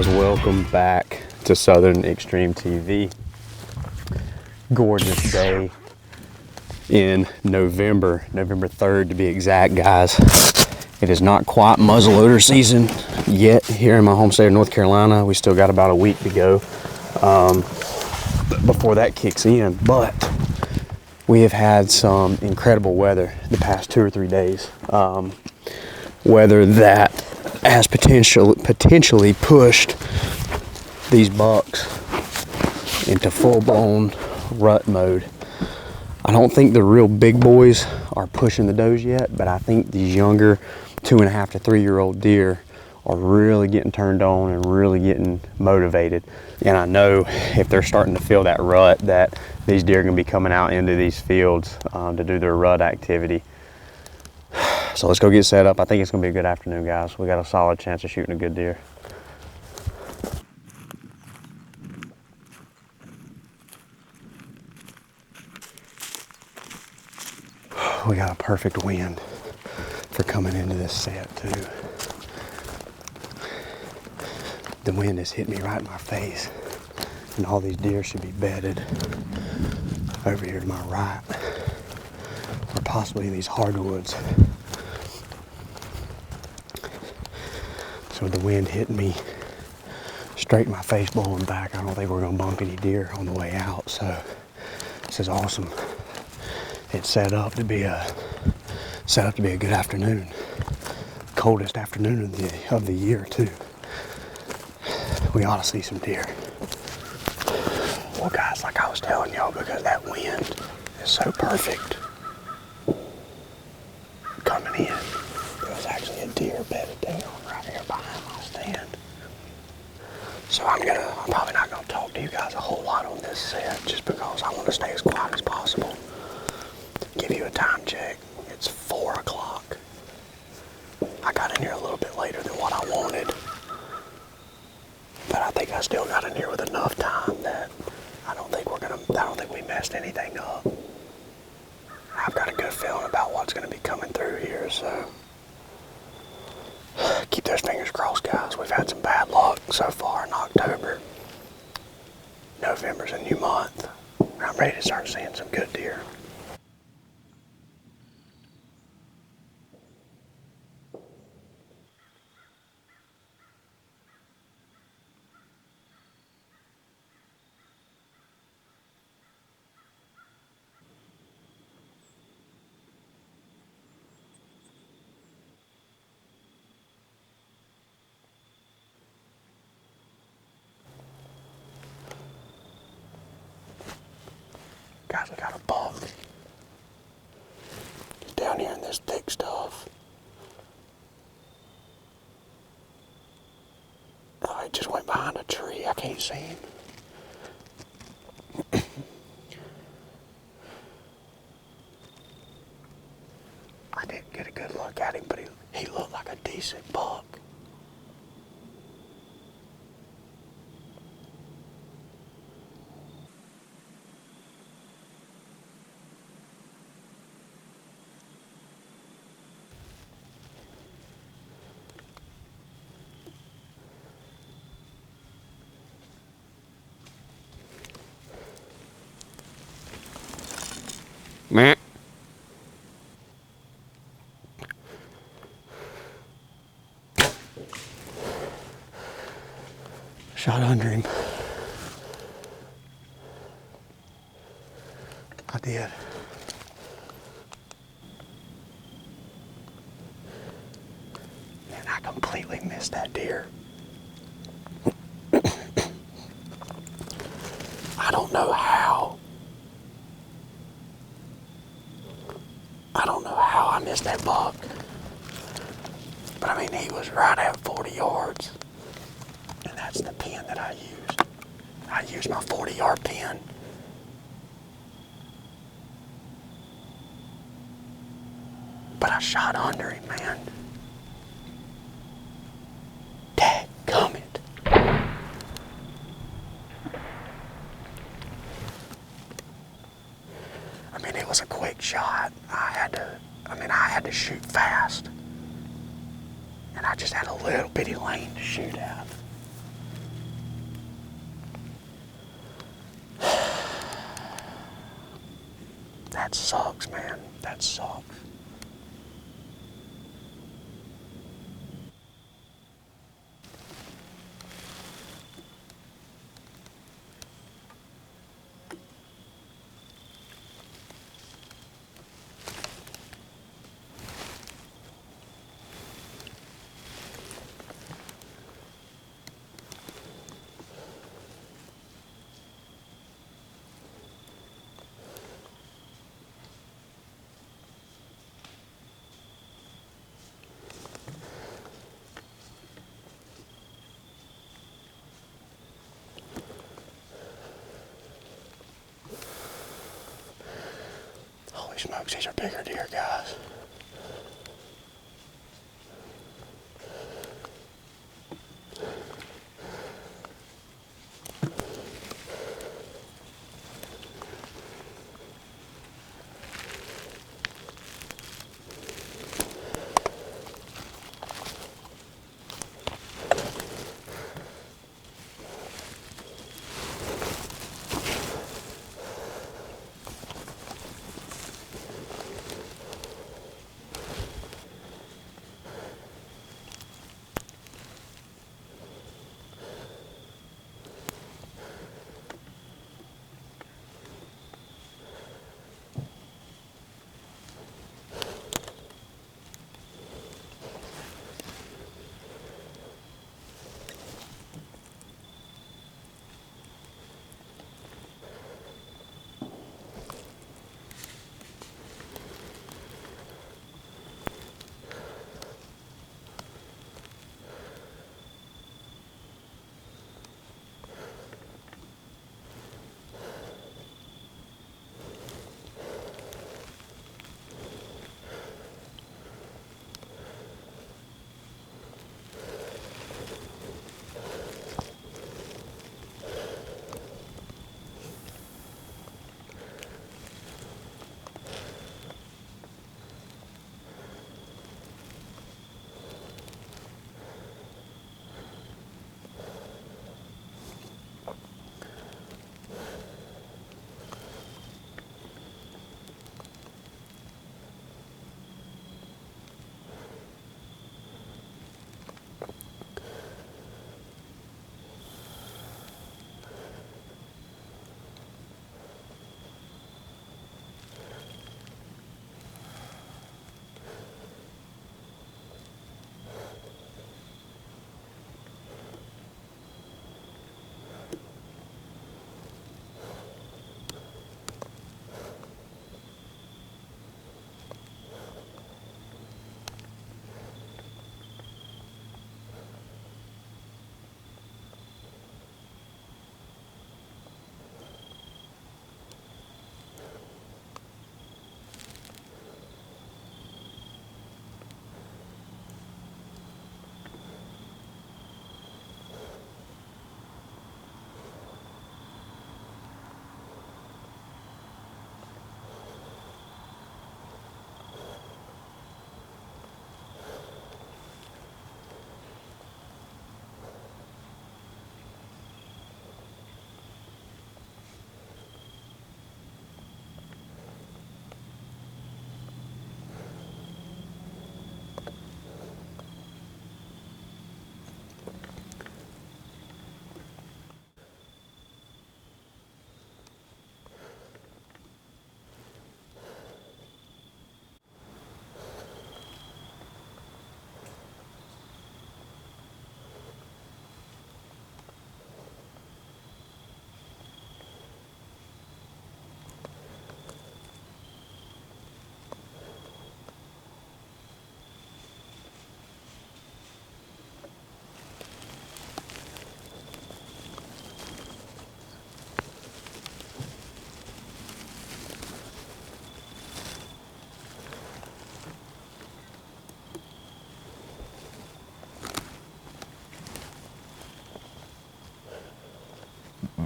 guys, welcome back to Southern Extreme TV. Gorgeous day in November 3rd to be exact, guys. It is not quite muzzleloader season yet here in my home state of North Carolina. We still got about a week to go before that kicks in, but we have had some incredible weather the past 2 or 3 days. Weather that has potentially pushed these bucks into full-blown rut mode. I don't think the real big boys are pushing the does yet, but I think these younger 2.5 to 3 year old deer are really getting turned on and really getting motivated. And I know if they're starting to feel that rut, that these deer are going to be coming out into these fields to do their rut activity. So let's go get set up. I think it's going to be a good afternoon, guys. We got a solid chance of shooting a good deer. We got a perfect wind for coming into this set too. The wind has hit me right in my face, and all these deer should be bedded over here to my right, or possibly in these hardwoods. So with the wind hitting me straight in my face, blowing back, I don't think we're gonna bump any deer on the way out. So this is awesome. It's set up to be a good afternoon. Coldest afternoon of the year too. We ought to see some deer. Well, guys, like I was telling y'all, because that wind is so perfect coming in, there was actually a deer bedded down right here behind my stand. So I'm probably not gonna talk to you guys a whole lot on this set, just because I want to stay as quiet as possible. Give you a time check. It's 4 o'clock. I got in here a little bit later than what I wanted, but I think I still got in here with enough time that I don't think we messed anything up. I've got a good feeling about what's going to be coming through here, so keep those fingers crossed, guys. We've had some bad luck so far in October. November's a new month, and I'm ready to start seeing some good deer. Guys, we got a buck. He's down here in this thick stuff. Oh, he just went behind a tree. I can't see him. I didn't get a good look at him, but he looked like a decent buck. Meh. Shot under him. I did. Man, I completely missed that deer. I don't know how. I missed that buck. But I mean, he was right at 40 yards. And that's the pin that I used. I used my 40-yard pin. But I shot under him, man. Dadgummit. I mean, it was a quick shot. I had to shoot fast. And I just had a little bitty lane to shoot at. That sucks, man. That sucks. Holy smokes, these are bigger deer, guys.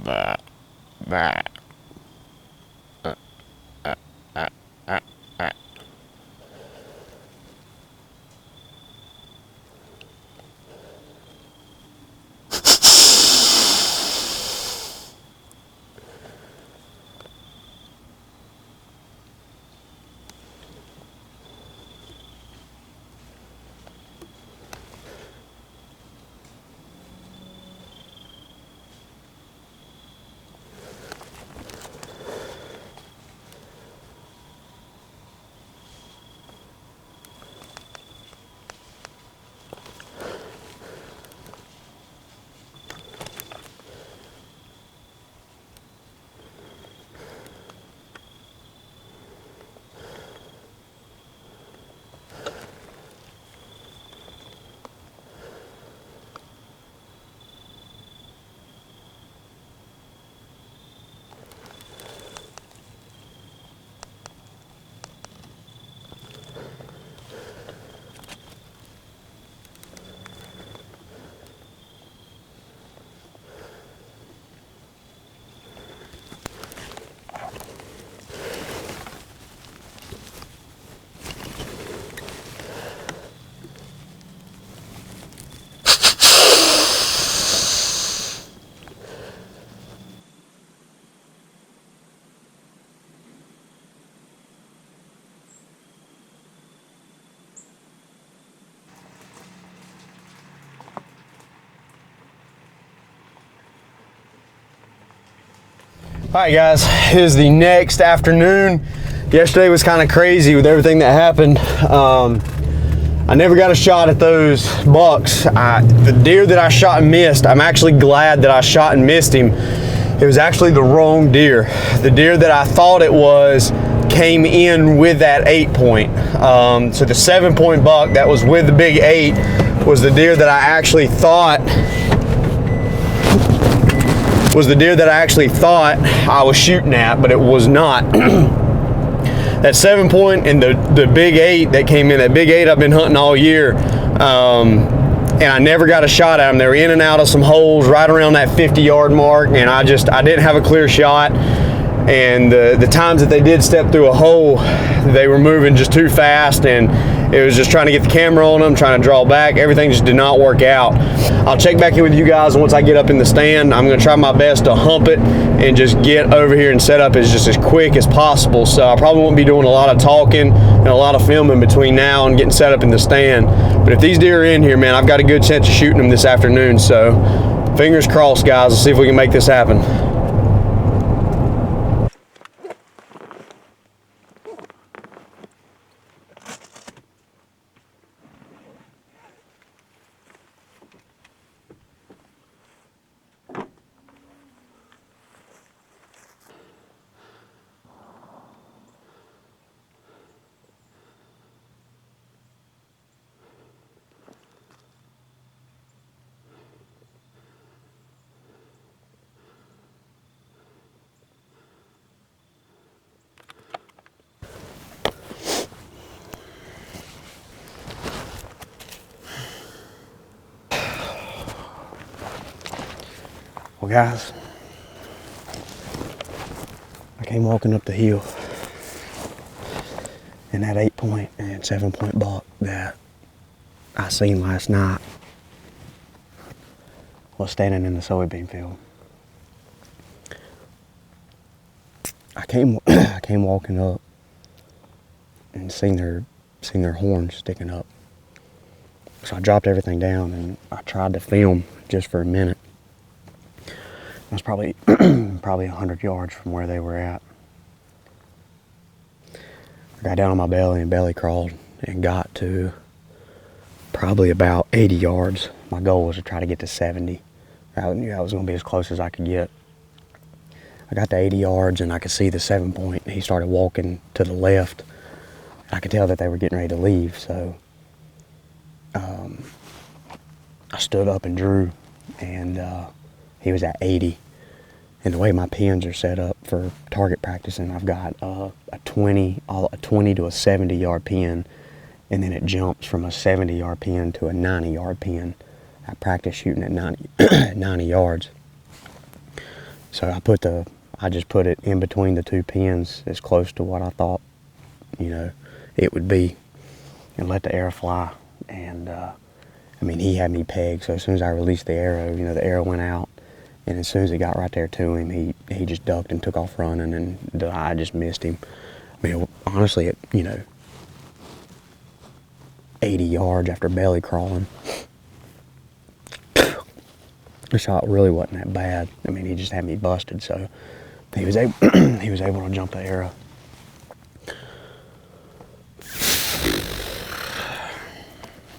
Bah, bah. All right, guys, it is the next afternoon. Yesterday was kind of crazy with everything that happened. I never got a shot at those bucks. The deer that I shot and missed, I'm actually glad that I shot and missed him. It was actually the wrong deer. The deer that I thought it was came in with that 8-point. So the 7-point buck that was with the big 8 was the deer that I actually thought I was shooting at, but it was not. That 7-point and the big 8 that came in, that big 8 I've been hunting all year, and I never got a shot at them. They were in and out of some holes right around that 50-yard mark, and I didn't have a clear shot. And the times that they did step through a hole, they were moving just too fast, and it was just trying to get the camera on them, trying to draw back. Everything just did not work out. I'll check back in with you guys once I get up in the stand. I'm gonna try my best to hump it and just get over here and set up as quick as possible. So I probably won't be doing a lot of talking and a lot of filming between now and getting set up in the stand. But if these deer are in here, man, I've got a good chance of shooting them this afternoon. So fingers crossed, guys. Let's see if we can make this happen. Well, guys, I came walking up the hill, and that 8-point and 7-point buck that I seen last night was standing in the soybean field. I came walking up and seen their horns sticking up. So I dropped everything down and I tried to film just for a minute. I was probably 100 yards from where they were at. I got down on my belly and belly crawled and got to probably about 80 yards. My goal was to try to get to 70. I knew I was going to be as close as I could get. I got to 80 yards and I could see the 7-point. He started walking to the left. I could tell that they were getting ready to leave, so I stood up and drew, and he was at 80. And the way my pins are set up for target practicing, I've got a 20 to a 70-yard pin, and then it jumps from a 70-yard pin to a 90-yard pin. I practice shooting at 90 yards. So I just put it in between the two pins as close to what I thought, it would be, and let the arrow fly. And he had me pegged, so as soon as I released the arrow, the arrow went out. And as soon as it got right there to him, he just ducked and took off running, and I just missed him. Honestly, at 80 yards after belly crawling, the shot really wasn't that bad. He just had me busted, so he was able to jump the arrow.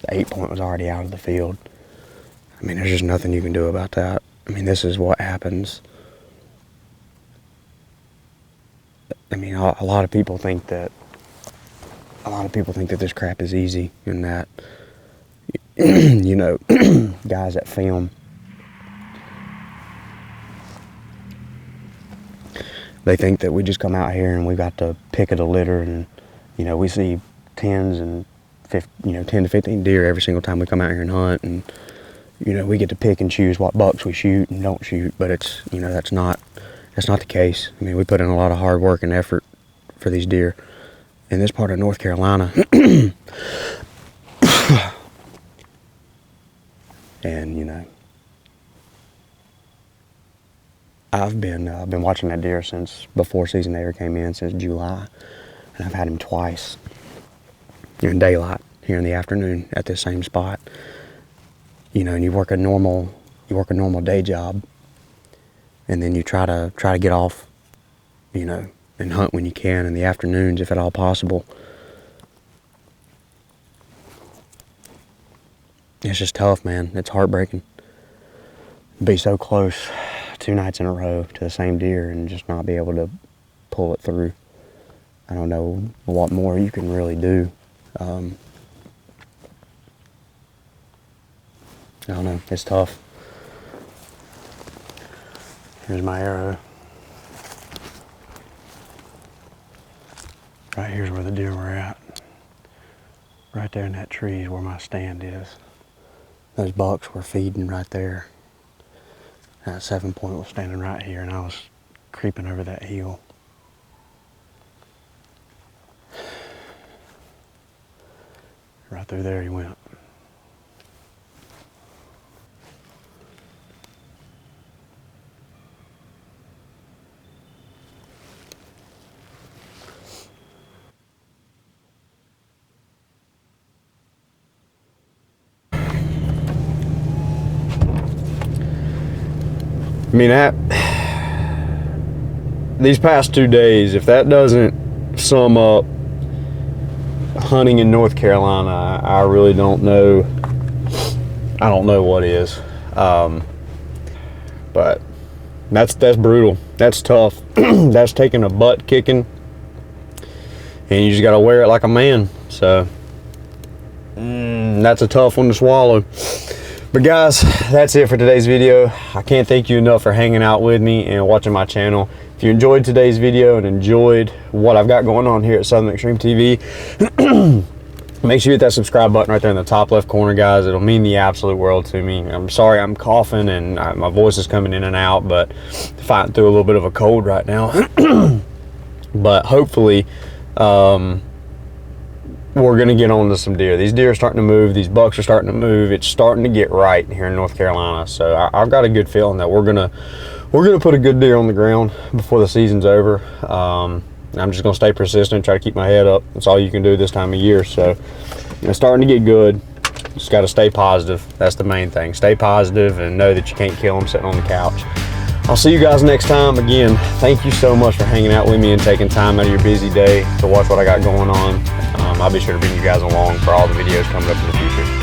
The 8-point was already out of the field. There's just nothing you can do about that. This is what happens. A lot of people think that this crap is easy, and that guys that film, they think that we just come out here and we got to pick at a litter, and we see 10 to 15 deer every single time we come out here and hunt, and we get to pick and choose what bucks we shoot and don't shoot, but it's, that's not the case. We put in a lot of hard work and effort for these deer in this part of North Carolina. And, I've been watching that deer since before season air came in, since July, and I've had him twice in daylight here in the afternoon at this same spot. And you work a normal day job, and then you try to get off you know, and hunt when you can in the afternoons if at all possible. It's just tough, man. It's heartbreaking. Be so close 2 nights in a row to the same deer and just not be able to pull it through. I don't know what more you can really do. I don't know, it's tough. Here's my arrow. Right here's where the deer were at. Right there in that tree is where my stand is. Those bucks were feeding right there. That 7 point was standing right here, and I was creeping over that hill. Right through there he went. I mean, these past 2 days, if that doesn't sum up hunting in North Carolina, I really don't know. I don't know what is. But that's brutal. That's tough. That's taking a butt kicking, and you just gotta wear it like a man. So that's a tough one to swallow. But guys, that's it for today's video. I can't thank you enough for hanging out with me and watching my channel. If you enjoyed today's video and enjoyed what I've got going on here at Southern Extreme TV, make sure you hit that subscribe button right there in the top left corner, guys. It'll mean the absolute world to me. I'm sorry I'm coughing and my voice is coming in and out, but fighting through a little bit of a cold right now. But hopefully, we're gonna get on to some deer. These deer are starting to move. These bucks are starting to move. It's starting to get right here in North Carolina. So I've got a good feeling that we're gonna put a good deer on the ground before the season's over. I'm just gonna stay persistent, try to keep my head up. That's all you can do this time of year. So it's starting to get good. Just got to stay positive. That's the main thing. Stay positive and know that you can't kill them sitting on the couch. I'll see you guys next time. Again, thank you so much for hanging out with me and taking time out of your busy day to watch what I got going on. I'll be sure to bring you guys along for all the videos coming up in the future.